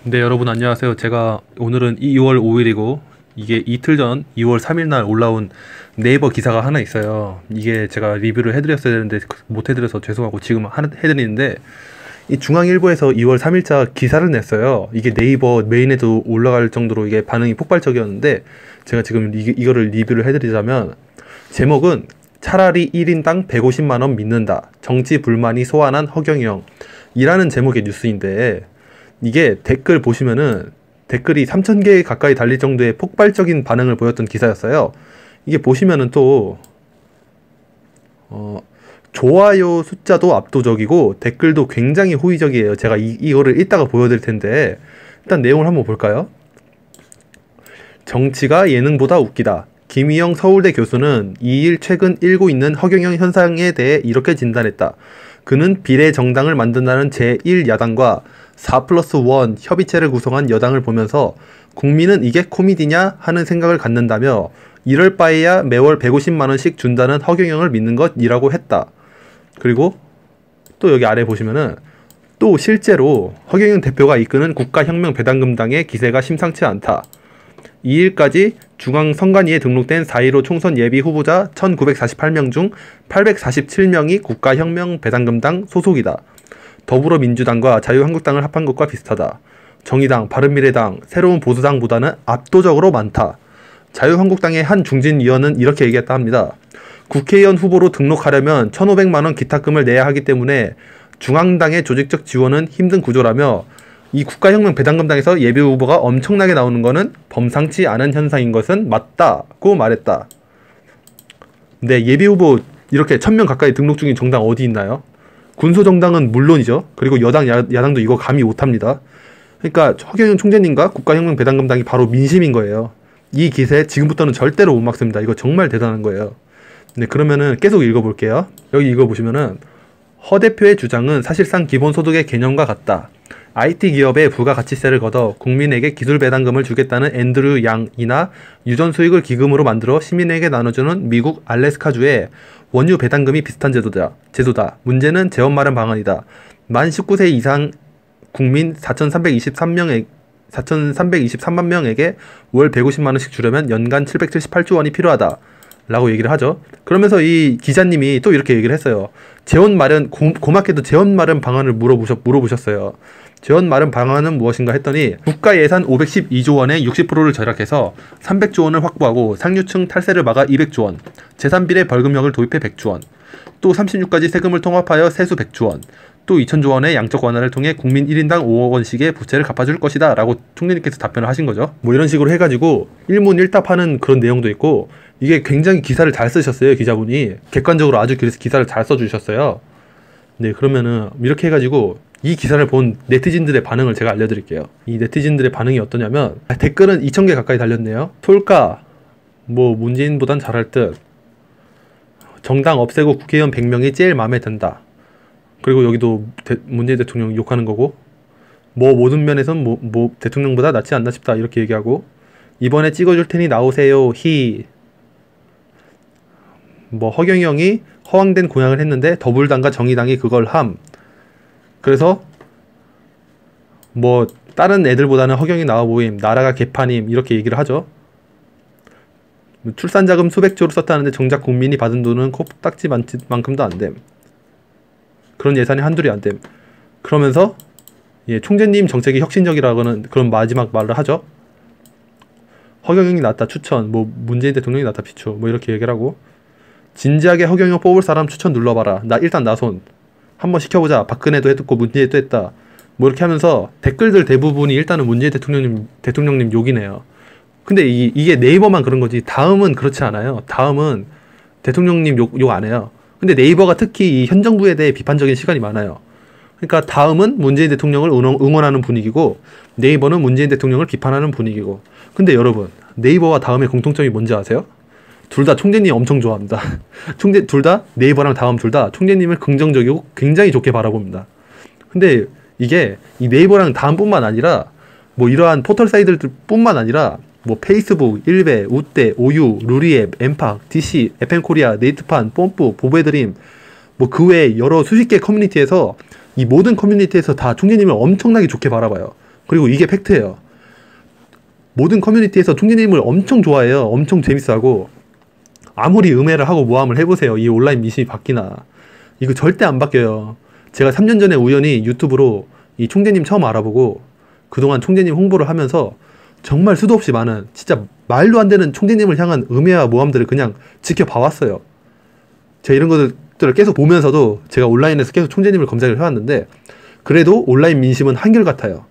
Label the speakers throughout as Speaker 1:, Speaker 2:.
Speaker 1: 네, 여러분 안녕하세요. 제가 오늘은 2월 5일이고 이게 이틀 전 2월 3일 날 올라온 네이버 기사가 하나 있어요. 이게 제가 리뷰를 해드렸어야 되는데 못 해드려서 죄송하고 지금 해드리는데, 이 중앙일보에서 2월 3일자 기사를 냈어요. 이게 네이버 메인에도 올라갈 정도로 이게 반응이 폭발적이었는데, 제가 지금 이거를 리뷰를 해드리자면, 제목은 차라리 1인당 150만원 믿는다, 정치 불만이 소환한 허경영 이라는 제목의 뉴스인데, 이게 댓글 보시면은 댓글이 3,000개 가까이 달릴 정도의 폭발적인 반응을 보였던 기사였어요. 이게 보시면은 또 좋아요 숫자도 압도적이고 댓글도 굉장히 호의적이에요. 제가 이거를 이따가 보여드릴 텐데, 일단 내용을 한번 볼까요? 정치가 예능보다 웃기다. 김희영 서울대 교수는 2일 최근 일고 있는 허경영 현상에 대해 이렇게 진단했다. 그는 비례정당을 만든다는 제1야당과 4+1 협의체를 구성한 여당을 보면서 국민은 이게 코미디냐 하는 생각을 갖는다며, 이럴 바에야 매월 150만원씩 준다는 허경영을 믿는 것이라고 했다. 그리고 또 여기 아래 보시면은 또 실제로 허경영 대표가 이끄는 국가혁명배당금당의 기세가 심상치 않다. 2일까지 중앙선관위에 등록된 4.15 총선 예비 후보자 1948명 중 847명이 국가혁명배당금당 소속이다. 더불어민주당과 자유한국당을 합한 것과 비슷하다. 정의당, 바른미래당, 새로운 보수당보다는 압도적으로 많다. 자유한국당의 한 중진위원은 이렇게 얘기했다 합니다. 국회의원 후보로 등록하려면 1,500만원 기탁금을 내야 하기 때문에 중앙당의 조직적 지원은 힘든 구조라며, 이 국가혁명배당금당에서 예비후보가 엄청나게 나오는 것은 범상치 않은 현상인 것은 맞다고 말했다. 근데 예비후보 이렇게 1,000명 가까이 등록 중인 정당 어디 있나요? 군소정당은 물론이죠. 그리고 여당, 야당도 이거 감히 못합니다. 그러니까 허경영 총재님과 국가혁명배당금당이 바로 민심인 거예요. 이 기세 지금부터는 절대로 못 막습니다. 이거 정말 대단한 거예요. 네, 그러면은 계속 읽어볼게요. 여기 읽어보시면은, 허 대표의 주장은 사실상 기본소득의 개념과 같다. IT 기업에 부가가치세를 걷어 국민에게 기술배당금을 주겠다는 앤드류 양이나 유전수익을 기금으로 만들어 시민에게 나눠주는 미국 알래스카주의 원유 배당금이 비슷한 제도다. 문제는 재원 마련 방안이다. 만 19세 이상 국민 4,323만 명에게 월 150만원씩 주려면 연간 778조 원이 필요하다 라고 얘기를 하죠. 그러면서 이 기자님이 또 이렇게 얘기를 했어요. 재원 마련, 고맙게도 재원 마련 방안을 물어보셨어요. 재원 마련 방안은 무엇인가 했더니, 국가 예산 512조 원의 60%를 절약해서 300조 원을 확보하고 상류층 탈세를 막아 200조 원, 재산비례 벌금형을 도입해 100조 원, 또 36가지 세금을 통합하여 세수 100조 원, 또 2,000조 원의 양적 완화를 통해 국민 1인당 5억 원씩의 부채를 갚아줄 것이다 라고 총리님께서 답변을 하신 거죠. 뭐 이런 식으로 해가지고 일문일답하는 그런 내용도 있고, 이게 굉장히 기사를 잘 쓰셨어요. 기자분이 객관적으로 아주 기사를 잘 써주셨어요. 네, 그러면은 이렇게 해가지고 이 기사를 본 네티즌들의 반응을 제가 알려드릴게요. 이 네티즌들의 반응이 어떠냐면, 댓글은 2,000개 가까이 달렸네요. 솔까 뭐 문재인보단 잘할 듯, 정당 없애고 국회의원 100명이 제일 마음에 든다. 그리고 여기도 문재인 대통령 욕하는 거고, 뭐 모든 면에선 뭐 대통령보다 낫지 않나 싶다 이렇게 얘기하고, 이번에 찍어줄 테니 나오세요 뭐 허경영이 허황된 공약을 했는데 더불당과 정의당이 그걸 그래서 뭐 다른 애들보다는 허경이 나와 보임, 나라가 개판임 이렇게 얘기를 하죠. 출산자금 수백조를 썼다는데 정작 국민이 받은 돈은 코딱지만큼도 안됨. 그런 예산이 한둘이 안됨. 그러면서 총재님 정책이 혁신적이라고는 그런 마지막 말을 하죠. 허경영이 낫다 추천, 뭐 문재인 대통령이 낫다 비추, 뭐 이렇게 얘기를 하고, 진지하게 허경영 뽑을 사람 추천 눌러봐라. 일단 나 손 한번 시켜보자. 박근혜도 했고 문재인도 했다. 뭐 이렇게 하면서 댓글들 대부분이 일단은 문재인 대통령님 욕이네요. 근데 이게 네이버만 그런 거지 다음은 그렇지 않아요. 다음은 대통령님 욕 안 해요. 근데 네이버가 특히 이 현 정부에 대해 비판적인 시간이 많아요. 그러니까 다음은 문재인 대통령을 응원하는 분위기고, 네이버는 문재인 대통령을 비판하는 분위기고. 근데 여러분, 네이버와 다음의 공통점이 뭔지 아세요? 둘 다 총재님 엄청 좋아합니다. 둘 다 네이버랑 다음 둘 다 총재님을 긍정적이고 굉장히 좋게 바라봅니다. 근데 이게 이 네이버랑 다음뿐만 아니라 뭐 이러한 포털 사이트들 뿐만 아니라 뭐 페이스북, 일베, 우떼, 오유, 루리앱, 엠팍, DC, FM코리아, 네이트판, 뽐뿌, 보배드림, 뭐 그 외에 여러 수십 개 커뮤니티에서, 이 모든 커뮤니티에서 다 총재님을 엄청나게 좋게 바라봐요. 그리고 이게 팩트예요. 모든 커뮤니티에서 총재님을 엄청 좋아해요. 엄청 재밌어하고. 아무리 음해를 하고 모함을 해보세요. 이 온라인 민심이 바뀌나. 이거 절대 안 바뀌어요. 제가 3년 전에 우연히 유튜브로 이 총재님 처음 알아보고 그동안 총재님 홍보를 하면서 정말 수도 없이 많은 진짜 말도 안 되는 총재님을 향한 음해와 모함들을 그냥 지켜봐왔어요. 제가 이런 것들을 계속 보면서도 제가 온라인에서 계속 총재님을 검색을 해왔는데 그래도 온라인 민심은 한결같아요.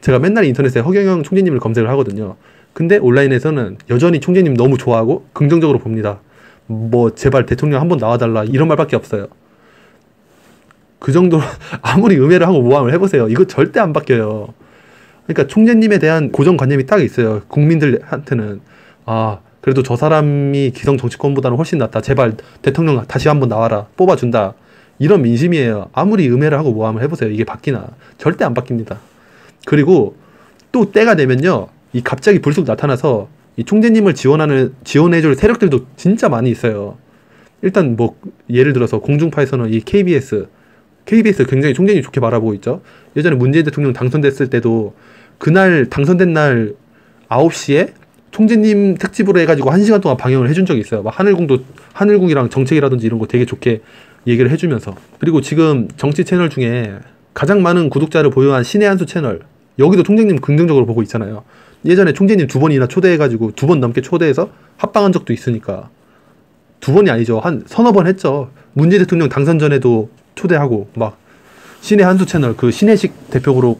Speaker 1: 제가 맨날 인터넷에 허경영 총재님을 검색을 하거든요. 근데 온라인에서는 여전히 총재님 너무 좋아하고 긍정적으로 봅니다. 뭐 제발 대통령 한번 나와달라 이런 말밖에 없어요. 그 정도로 아무리 음해를 하고 모함을 해보세요. 이거 절대 안 바뀌어요. 그러니까 총재님에 대한 고정관념이 딱 있어요. 국민들한테는. 아, 그래도 저 사람이 기성 정치권보다는 훨씬 낫다. 제발 대통령 다시 한번 나와라. 뽑아준다. 이런 민심이에요. 아무리 음해를 하고 모함을 해보세요. 이게 바뀌나. 절대 안 바뀝니다. 그리고 또 때가 되면요. 이 갑자기 불쑥 나타나서 이 총재님을 지원해줄 세력들도 진짜 많이 있어요. 일단 뭐 예를 들어서 공중파에서는 이 KBS 굉장히 총재님 좋게 바라보고 있죠. 예전에 문재인 대통령 당선됐을 때도 그날 당선된 날 9시에 총재님 특집으로 해가지고 1시간 동안 방영을 해준 적이 있어요. 막 하늘궁이랑 정책이라든지 이런 거 되게 좋게 얘기를 해주면서. 그리고 지금 정치 채널 중에 가장 많은 구독자를 보유한 신의 한수 채널, 여기도 총재님 긍정적으로 보고 있잖아요. 예전에 총재님 2번이나 초대해가지고 2번 넘게 초대해서 합방한 적도 있으니까. 2번이 아니죠. 한 서너 번 했죠. 문재인 대통령 당선 전에도 초대하고 막 신의 한수 채널, 그 신혜식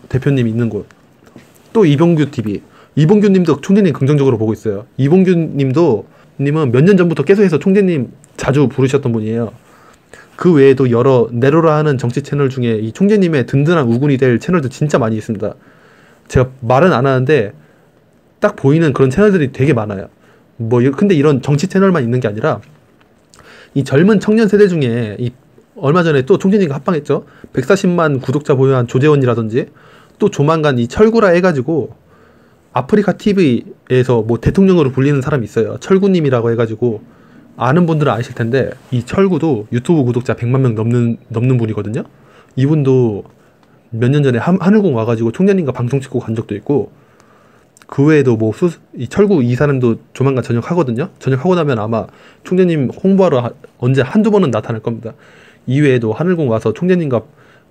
Speaker 1: 대표님이 있는 곳. 또 이봉규 TV. 이봉규 님도 총재님 긍정적으로 보고 있어요. 이봉규 님은 몇 년 전부터 계속 해서 총재님 자주 부르셨던 분이에요. 그 외에도 여러 내로라 하는 정치 채널 중에 이 총재님의 든든한 우군이 될 채널도 진짜 많이 있습니다. 제가 말은 안 하는데 딱 보이는 그런 채널들이 되게 많아요. 근데 이런 정치 채널만 있는 게 아니라 이 젊은 청년 세대 중에 이 얼마 전에 또 총재님과 합방했죠. 140만 구독자 보유한 조재원이라든지 또 조만간 이 철구라 해가지고 아프리카 TV에서 뭐 대통령으로 불리는 사람이 있어요. 철구님이라고 해가지고 아는 분들은 아실 텐데 이 철구도 유튜브 구독자 100만 명 넘는 분이거든요. 이분도 몇 년 전에 하늘궁 와가지고 총재님과 방송 찍고 간 적도 있고 그 외에도 뭐 이 철구 이 사람도 조만간 전역하거든요. 전역하고 나면 아마 총재님 홍보하러 언제 한두 번은 나타날 겁니다. 이외에도 하늘궁 와서 총재님과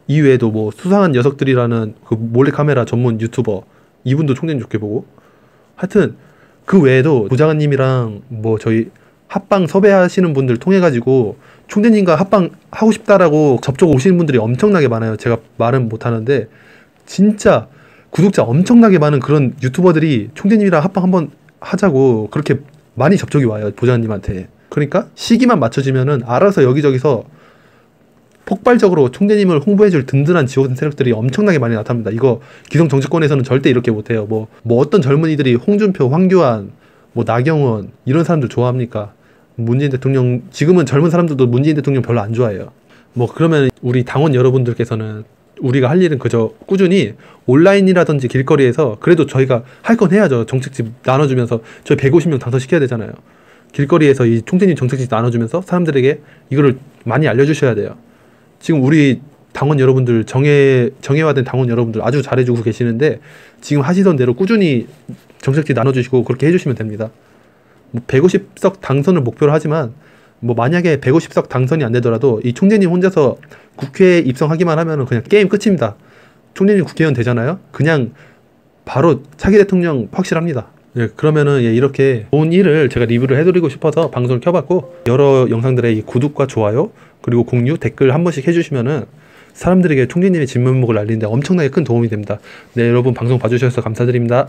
Speaker 1: 이외에도 뭐 수상한 녀석들이라는 그 몰래카메라 전문 유튜버 이분도 총재님 좋게 보고 하여튼 그 외에도 부장님이랑 뭐 저희 합방 섭외하시는 분들 통해 가지고 총재님과 합방 하고 싶다라고 접촉 오시는 분들이 엄청나게 많아요. 제가 말은 못하는데 진짜 구독자 엄청나게 많은 그런 유튜버들이 총재님이랑 합방 한번 하자고 그렇게 많이 접촉이 와요. 부장님한테. 그러니까 시기만 맞춰지면은 알아서 여기저기서 폭발적으로 총재님을 홍보해줄 든든한 지원 세력들이 엄청나게 많이 나타납니다. 이거 기성 정치권에서는 절대 이렇게 못해요. 뭐 어떤 젊은이들이 홍준표, 황교안, 뭐 나경원 이런 사람들 좋아합니까? 문재인 대통령 지금은 젊은 사람들도 문재인 대통령 별로 안 좋아해요. 뭐 그러면 우리 당원 여러분들께서는 우리가 할 일은 그저 꾸준히 온라인이라든지 길거리에서 그래도 저희가 할 건 해야죠. 정책집 나눠주면서 저희 150명 당선시켜야 되잖아요. 길거리에서 이 총재님 정책집 나눠주면서 사람들에게 이거를 많이 알려주셔야 돼요. 지금 우리 당원 여러분들 정예화된 당원 여러분들 아주 잘해주고 계시는데 지금 하시던 대로 꾸준히 정책지 나눠주시고 그렇게 해주시면 됩니다. 뭐 150석 당선을 목표로 하지만 뭐 만약에 150석 당선이 안 되더라도 이 총재님 혼자서 국회에 입성하기만 하면 그냥 게임 끝입니다. 총재님 국회의원 되잖아요. 그냥 바로 차기 대통령 확실합니다. 네, 그러면은 이렇게 좋은 일을 제가 리뷰를 해드리고 싶어서 방송을 켜봤고 여러 영상들의 이 구독과 좋아요 그리고 공유 댓글 한 번씩 해주시면은 사람들에게 총재님의 진면목을 알리는데 엄청나게 큰 도움이 됩니다. 네, 여러분 방송 봐주셔서 감사드립니다.